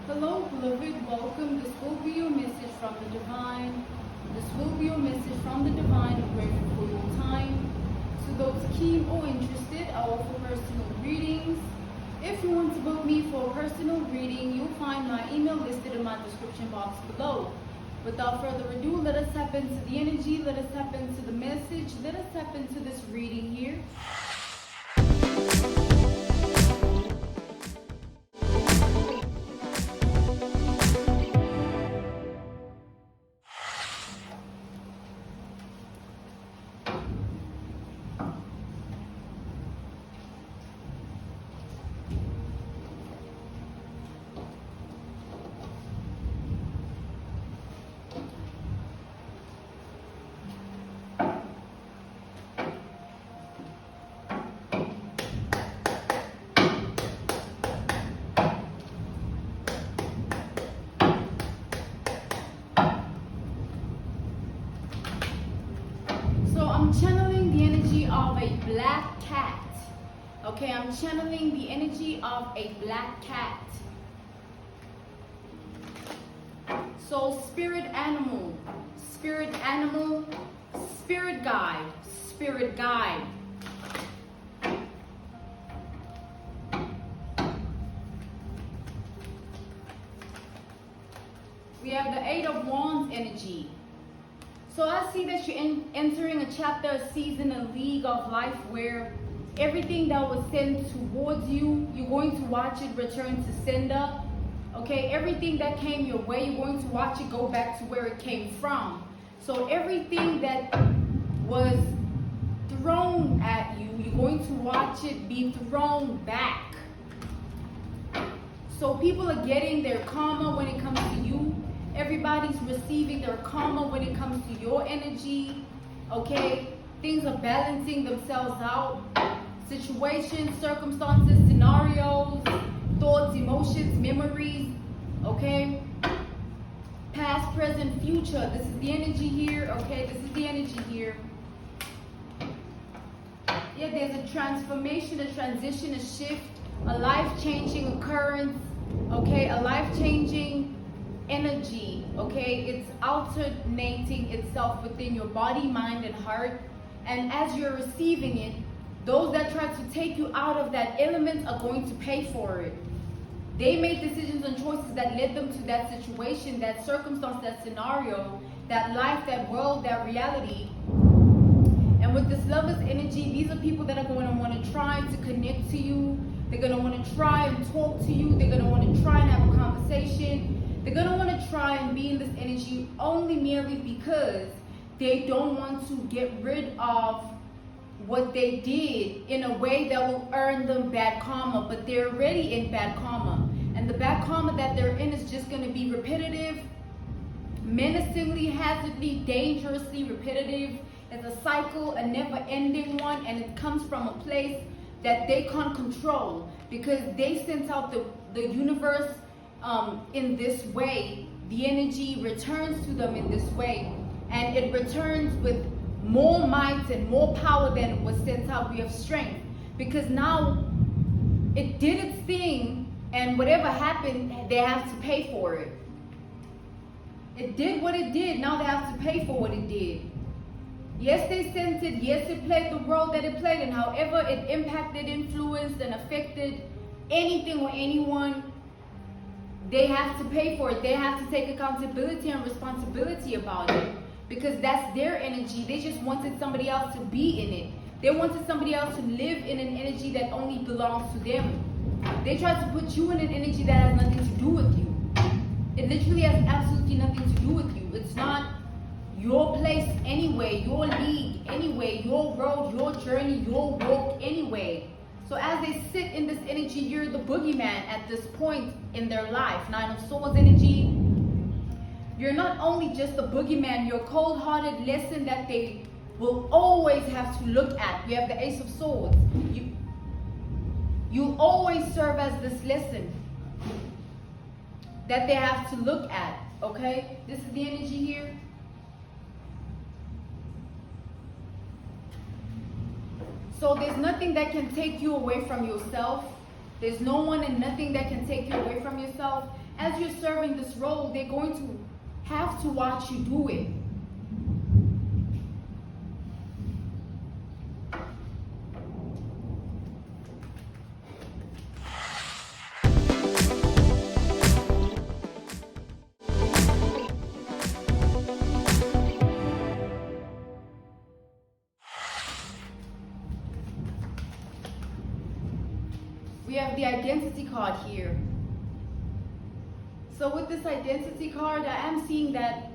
Hello, beloved. Welcome. This will be your message from the divine. This will be your message from the divine. I'm grateful for your time. To those keen or interested, I offer personal readings. If you want to book me for a personal reading, you'll find my email listed in my description box below. Without further ado, let us tap into the energy. Let us tap into the message. Let us tap into this reading here. I'm channeling the energy of a black cat. Okay, I'm channeling the energy of a black cat. So spirit animal, spirit guide, spirit guide. We have the Eight of Wands energy. So I see that you're entering a chapter, a season, a league of life where everything that was sent towards you, you're going to watch it return to sender. Okay, everything that came your way, you're going to watch it go back to where it came from. So everything that was thrown at you, you're going to watch it be thrown back. So people are getting their karma when it comes to you. Everybody's receiving their karma when it comes to your energy, okay? Things are balancing themselves out. Situations, circumstances, scenarios, thoughts, emotions, memories, okay? Past, present, future. This is the energy here, okay? This is the energy here. Yeah, there's a transformation, a transition, a shift, a life-changing occurrence, okay? A life-changing energy, okay? It's alternating itself within your body, mind, and heart. And as you're receiving it, those that try to take you out of that element are going to pay for it. They made decisions and choices that led them to that situation, that circumstance, that scenario, that life, that world, that reality. And with this lover's energy, these are people that are going to want to try to connect to you. They're going to want to try and talk to you. They're going to want to try and have a conversation. They're going to want to try and be in this energy only merely because they don't want to get rid of what they did in a way that will earn them bad karma, but they're already in bad karma. And the bad karma that they're in is just going to be repetitive, menacingly, hazardly, dangerously repetitive. It's a cycle, a never-ending one, and it comes from a place that they can't control because they sent out the universe in this way. The energy returns to them in this way, and it returns with more might and more power than it was sent out. We have strength because now it did its thing, and whatever happened, they have to pay for it. It did what it did, now they have to pay for what it did. Yes, they sent it, yes, it played the role that it played, and however it impacted, influenced, and affected anything or anyone, they have to pay for it. They have to take accountability and responsibility about it because that's their energy. They just wanted somebody else to be in it. They wanted somebody else to live in an energy that only belongs to them. They tried to put you in an energy that has nothing to do with you. It literally has absolutely nothing to do with you. It's not your place anyway, your league anyway, your road, your journey, your walk anyway. So as they sit in this energy, you're the boogeyman at this point in their life. Nine of Swords energy. You're not only just the boogeyman, you're a cold-hearted lesson that they will always have to look at. We have the Ace of Swords. You always serve as this lesson that they have to look at, okay? This is the energy here. So there's nothing that can take you away from yourself. There's no one and nothing that can take you away from yourself. as you're serving this role, they're going to have to watch you do it. We have the identity card here. So with this identity card, I am seeing that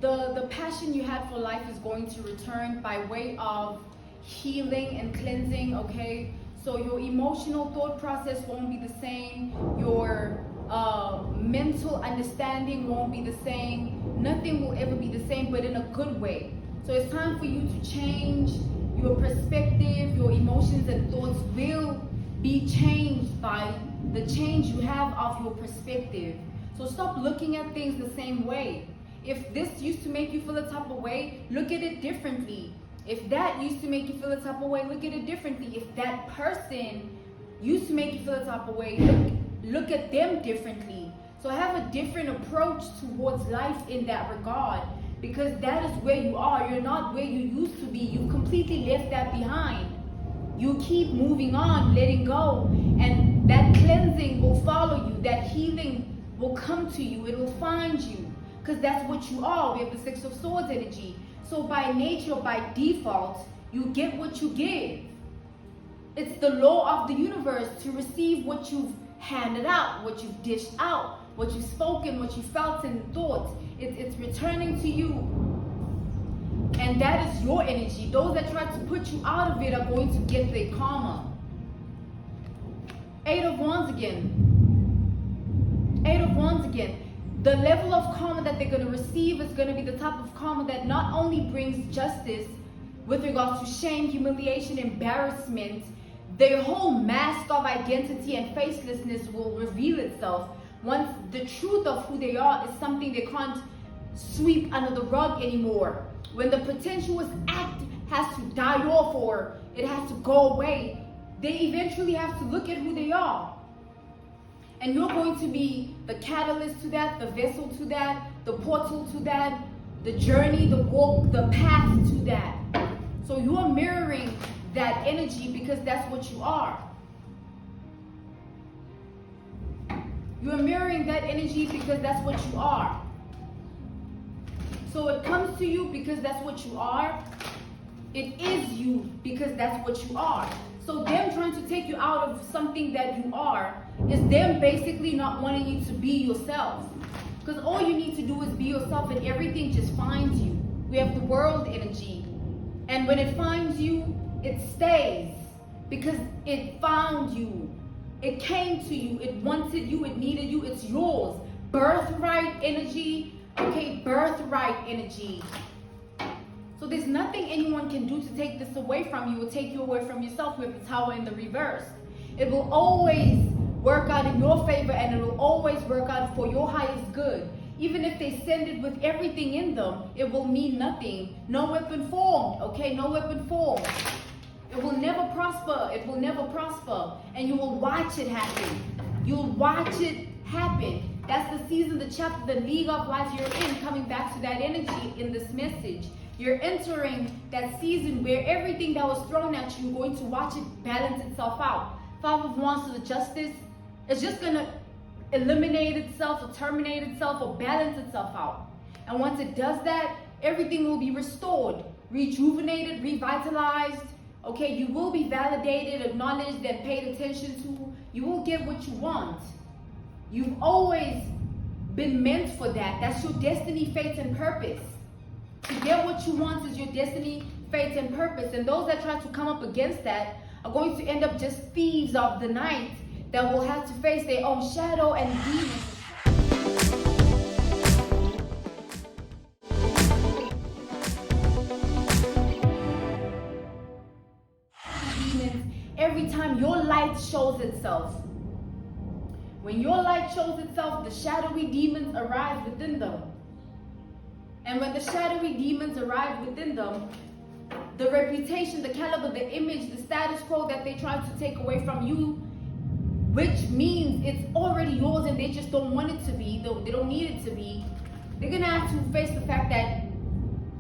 the passion you had for life is going to return by way of healing and cleansing, okay? So your emotional thought process won't be the same. Your mental understanding won't be the same. Nothing will ever be the same, but in a good way. So it's time for you to change your perspective. Your emotions and thoughts will be changed by the change you have of your perspective. So stop looking at things the same way. If this used to make you feel a type of way, look at it differently. If that used to make you feel a type of way, look at it differently. If that person used to make you feel a type of way, look at them differently. So have a different approach towards life in that regard, because that is where you are. You're not where you used to be. You've completely left that behind. You keep moving on, letting go, and that cleansing will follow you. That healing will come to you. It will find you, because that's what you are. We have the Six of Swords energy. So by nature, by default, you get what you give. It's the law of the universe to receive what you've handed out, what you've dished out, what you've spoken, what you felt and thought. It's returning to you. And that is your energy. Those that try to put you out of it are going to get their karma. Eight of Wands again. Eight of Wands again. The level of karma that they're going to receive is going to be the type of karma that not only brings justice with regards to shame, humiliation, embarrassment. Their whole mask of identity and facelessness will reveal itself once the truth of who they are is something they can't sweep under the rug anymore. When the pretentious act has to die off or it has to go away, they eventually have to look at who they are. And you're going to be the catalyst to that, the vessel to that, the portal to that, the journey, the walk, the path to that. So you're mirroring that energy because that's what you are. You're mirroring that energy because that's what you are. So it comes to you because that's what you are. It is you because that's what you are. So them trying to take you out of something that you are is them basically not wanting you to be yourself. Because all you need to do is be yourself and everything just finds you. We have the world energy. And when it finds you, it stays because it found you. It came to you. It wanted you. It needed you. It's yours. Birthright energy. Okay, birthright energy. So there's nothing anyone can do to take this away from you or take you away from yourself with the Tower in the reverse. It will always work out in your favor and it will always work out for your highest good. Even if they send it with everything in them, it will mean nothing. No weapon formed, okay? No weapon formed. It will never prosper. It will never prosper. And you will watch it happen. You'll watch it happen. That's the season, the chapter, the league of life you're in, coming back to that energy in this message. You're entering that season where everything that was thrown at you, you're going to watch it balance itself out. Five of Wands to the Justice. It's just going to eliminate itself or terminate itself or balance itself out. And once it does that, everything will be restored, rejuvenated, revitalized. Okay, you will be validated, acknowledged, and paid attention to. You will get what you want. You've always been meant for that. That's your destiny, fate, and purpose. To get what you want is your destiny, fate, and purpose. And those that try to come up against that are going to end up just thieves of the night that will have to face their own shadow and demons. Every time your light shows itself. When your light shows itself, the shadowy demons arise within them. And when the shadowy demons arrive within them, the reputation, the caliber, the image, the status quo that they try to take away from you which means it's already yours and they just don't want it to be, they don't need it to be, they're gonna have to face the fact that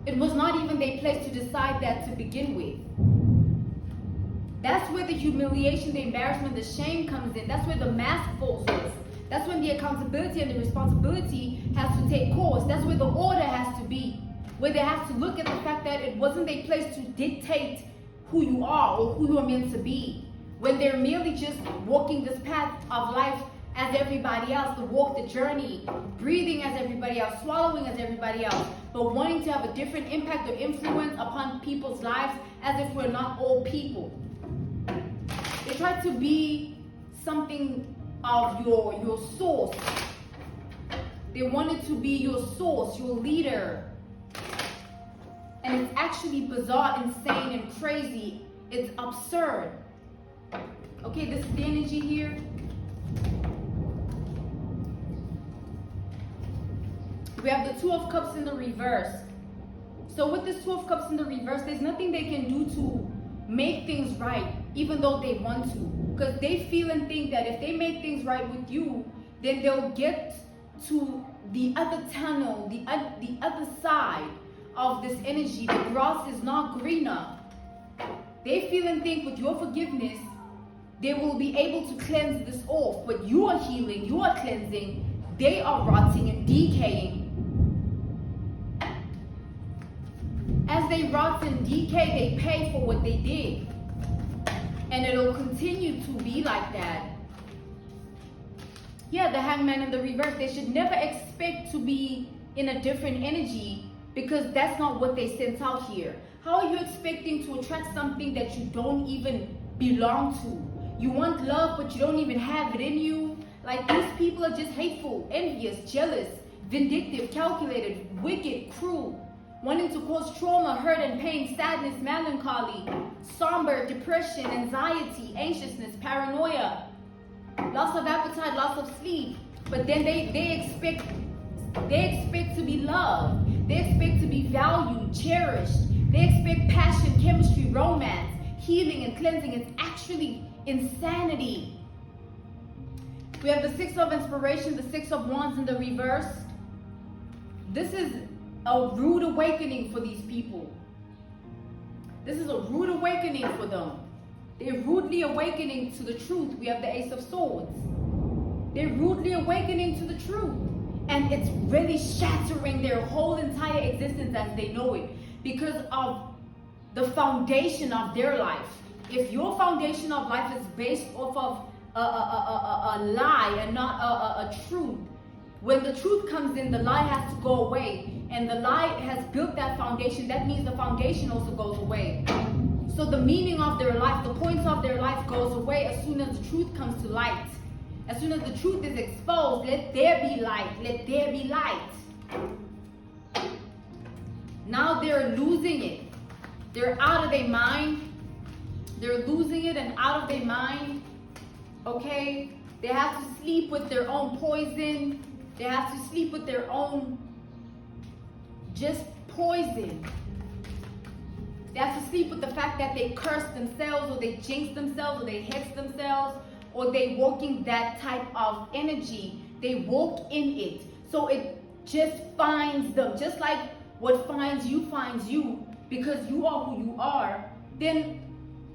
it was not even their place to decide that to begin with. That's where the humiliation, the embarrassment, the shame comes in. That's where the mask falls off. That's when the accountability and the responsibility has to take course. That's where the order has to be. Where they have to look at the fact that it wasn't their place to dictate who you are or who you are meant to be. When they're merely just walking this path of life as everybody else, to walk the journey, breathing as everybody else, swallowing as everybody else, but wanting to have a different impact or influence upon people's lives as if we're not all people. They try to be something of your source. They wanted to be your source, your leader. And it's actually bizarre, insane, and crazy. It's absurd. Okay, this is the energy here. We have the Two of Cups in the reverse. So with this Two of Cups in the reverse, there's nothing they can do to make things right, even though they want to. Because they feel and think that if they make things right with you, then they'll get to the other tunnel, the other side of this energy. The grass is not greener. They feel and think with your forgiveness, they will be able to cleanse this off. But you are healing, you are cleansing. They are rotting and decaying. As they rot and decay, they pay for what they did. And it'll continue to be like that. Yeah, the Hangman in the reverse, they should never expect to be in a different energy because that's not what they sent out here. How are you expecting to attract something that you don't even belong to? You want love, but you don't even have it in you. Like, these people are just hateful, envious, jealous, vindictive, calculated, wicked, cruel, wanting to cause trauma, hurt and pain, sadness, melancholy, somber, depression, anxiety, anxiousness, paranoia, loss of appetite, loss of sleep. But then they expect to be loved. They expect to be valued, cherished. They expect passion, chemistry, romance, healing and cleansing. It's actually insanity. We have the Six of Inspiration, the Six of Wands in the reverse. This is a rude awakening for these people. This is a rude awakening for them. They're rudely awakening to the truth. We have the Ace of Swords. They're rudely awakening to the truth. And it's really shattering their whole entire existence as they know it because of the foundation of their life. If your foundation of life is based off of a lie and not a truth, when the truth comes in, the lie has to go away. And the lie has built that foundation. That means the foundation also goes away. So the meaning of their life, the points of their life goes away as soon as the truth comes to light. As soon as the truth is exposed, let there be light. Let there be light. Now they're losing it. They're out of their mind. They're losing it and out of their mind. Okay? They have to sleep with their own poison. They have to sleep with their own just poison. They have to sleep with the fact that they curse themselves or they jinx themselves or they hex themselves or they walk in that type of energy. They walk in it. So it just finds them. Just like what finds you because you are who you are. Then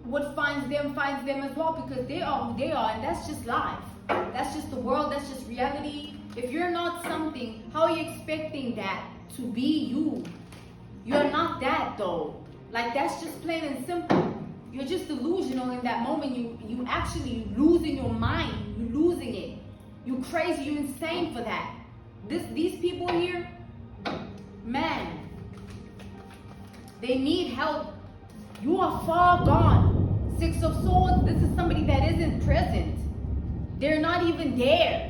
what finds them as well because they are who they are. And that's just life. That's just the world. That's just reality. If you're not something, how are you expecting that to be you? You're not that though. Like, that's just plain and simple. You're just delusional in that moment. You actually losing your mind. You're losing it. You crazy. You insane for that. These people here, man, they need help. You are far gone. Six of Swords. This is somebody that isn't present. They're not even there.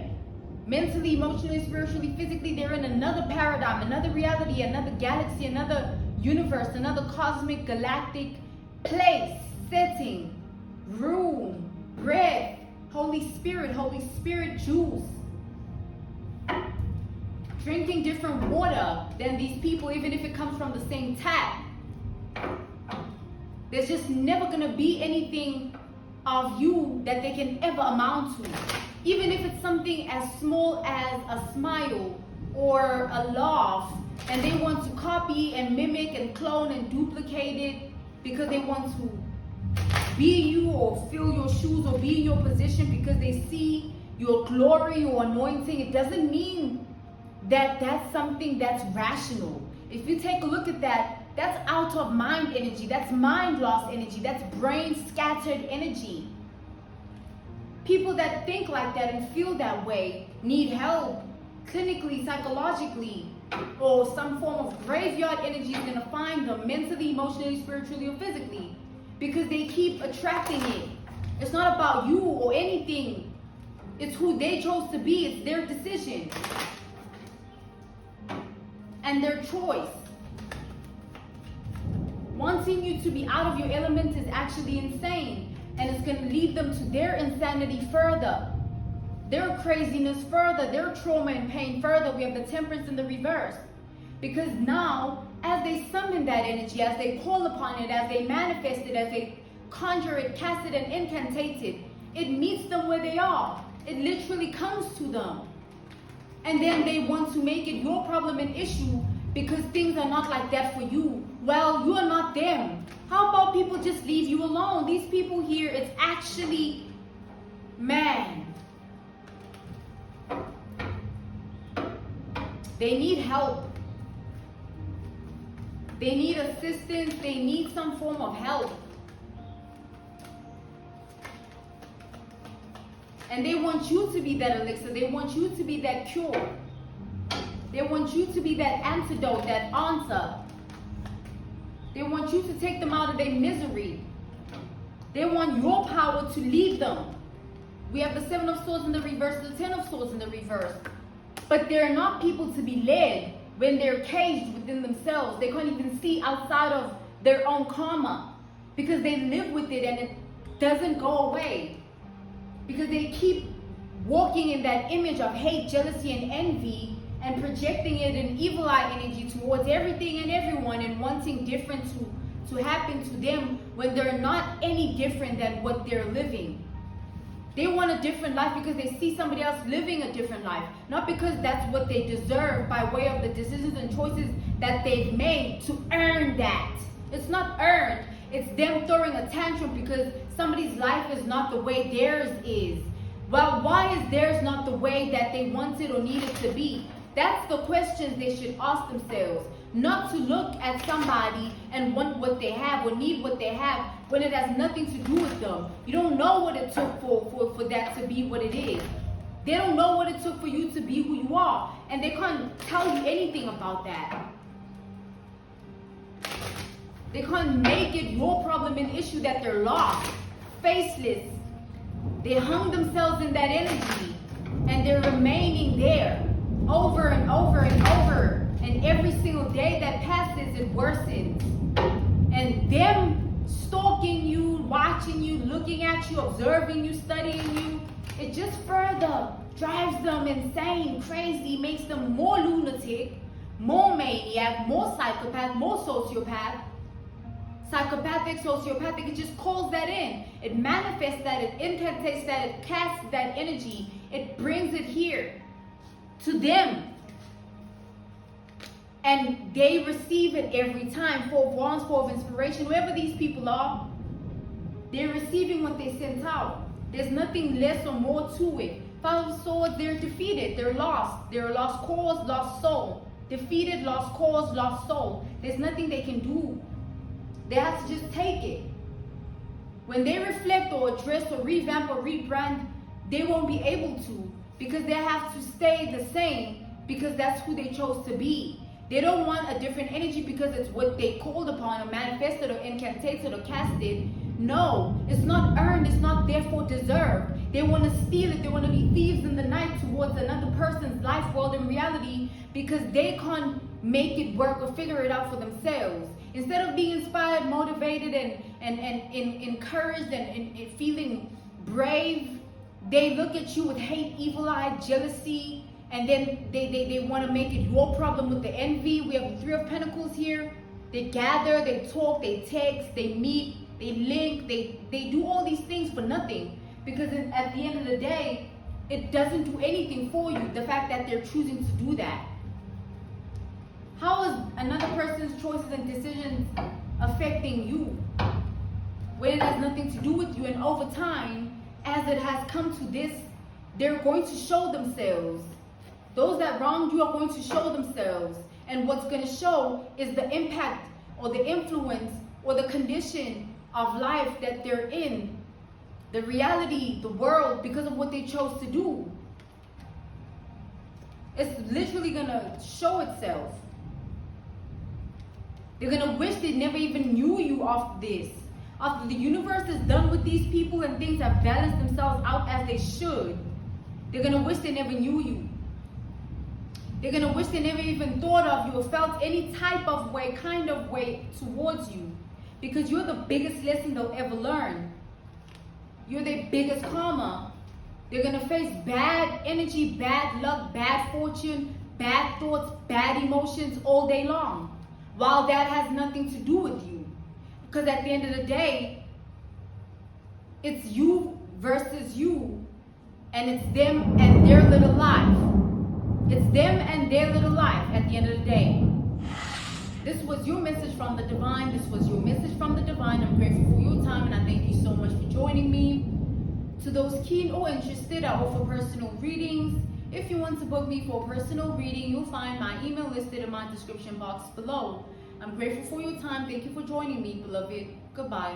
Mentally, emotionally, spiritually, physically, they're in another paradigm, another reality, another galaxy, another universe, another cosmic, galactic place, setting, room, breath, Holy Spirit juice. Drinking different water than these people, even if it comes from the same tap. There's just never gonna be anything of you that they can ever amount to. Even if it's something as small as a smile or a laugh, and they want to copy and mimic and clone and duplicate it because they want to be you or fill your shoes or be in your position because they see your glory, your anointing. It doesn't mean that that's something that's rational. If you take a look at that, that's out of mind energy. That's mind lost energy. That's brain scattered energy. People that think like that and feel that way need help clinically, psychologically, or some form of graveyard energy is going to find them mentally, emotionally, spiritually, or physically, because they keep attracting it. It's not about you or anything. It's who they chose to be. It's their decision and their choice. Wanting you to be out of your element is actually insane, and it's going to lead them to their insanity further, their craziness further, their trauma and pain further. We have the temperance in the reverse. Because now, as they summon that energy, as they call upon it, as they manifest it, as they conjure it, cast it, and incantate it, it meets them where they are. It literally comes to them. And then they want to make it your problem and issue because things are not like that for you. Well, you are not them. How about people just leave you alone? These people here, it's actually, man, they need help. They need assistance. They need some form of help. And they want you to be that elixir. They want you to be that cure. They want you to be that antidote, that answer. They want you to take them out of their misery. They want your power to lead them. We have the 7 of Swords in the reverse, the 10 of Swords in the reverse. But they're not people to be led when they're caged within themselves. They can't even see outside of their own karma because they live with it and it doesn't go away. Because they keep walking in that image of hate, jealousy, and envy and projecting it in evil eye energy towards everything and everyone and wanting different to happen to them when they're not any different than what they're living. They want a different life because they see somebody else living a different life, not because that's what they deserve by way of the decisions and choices that they've made to earn that. It's not earned. It's them throwing a tantrum because somebody's life is not the way theirs is. Well, why is theirs not the way that they wanted or needed to be? That's the questions they should ask themselves. Not to look at somebody and want what they have or need what they have when it has nothing to do with them. You don't know what it took for that to be what it is. They don't know what it took for you to be who you are. And they can't tell you anything about that. They can't make it your problem and issue that they're lost, faceless. They hung themselves in that energy and they're remaining there over and over and over. And every single day that passes, it worsens. And them stalking you, watching you, looking at you, observing you, studying you, it just further drives them insane, crazy, makes them more lunatic, more maniac, more psychopath, more sociopath. Psychopathic, sociopathic, it just calls that in. It manifests that, it incantates that, it casts that energy. It brings it here to them. And they receive it every time. 4 of Wands, 4 of Inspiration, whoever these people are, they're receiving what they sent out. There's nothing less or more to it. 5 of Swords, they're defeated, they're lost. They're a lost cause, lost soul. Defeated, lost cause, lost soul. There's nothing they can do. They have to just take it. When they reflect or address or revamp or rebrand, they won't be able to because they have to stay the same because that's who they chose to be. They don't want a different energy because it's what they called upon or manifested or incantated or casted. No, it's not earned, it's not therefore deserved. They want to steal it, they want to be thieves in the night towards another person's life, world, and reality because they can't make it work or figure it out for themselves. Instead of being inspired, motivated, and encouraged and feeling brave, they look at you with hate, evil eye, jealousy, and then they want to make it your problem with the envy. We have the 3 of Pentacles here. They gather, they talk, they text, they meet, they link, they do all these things for nothing. Because at the end of the day, it doesn't do anything for you, the fact that they're choosing to do that. How is another person's choices and decisions affecting you when it has nothing to do with you? And over time, as it has come to this, they're going to show themselves. Those that wronged you are going to show themselves. And what's going to show is the impact or the influence or the condition of life that they're in. The reality, the world, because of what they chose to do. It's literally going to show itself. They're going to wish they never even knew you after this. After the universe is done with these people and things have balanced themselves out as they should, they're going to wish they never knew you. They're going to wish they never even thought of you or felt any type of way, kind of way towards you. Because you're the biggest lesson they'll ever learn. You're their biggest karma. They're going to face bad energy, bad luck, bad fortune, bad thoughts, bad emotions all day long. While that has nothing to do with you. Because at the end of the day, it's you versus you. And it's them and their little life. It's them and their little life at the end of the day. This was your message from the divine. This was your message from the divine. I'm grateful for your time and I thank you so much for joining me. To those keen or interested, I offer personal readings. If you want to book me for a personal reading, you'll find my email listed in my description box below. I'm grateful for your time. Thank you for joining me, beloved. Goodbye.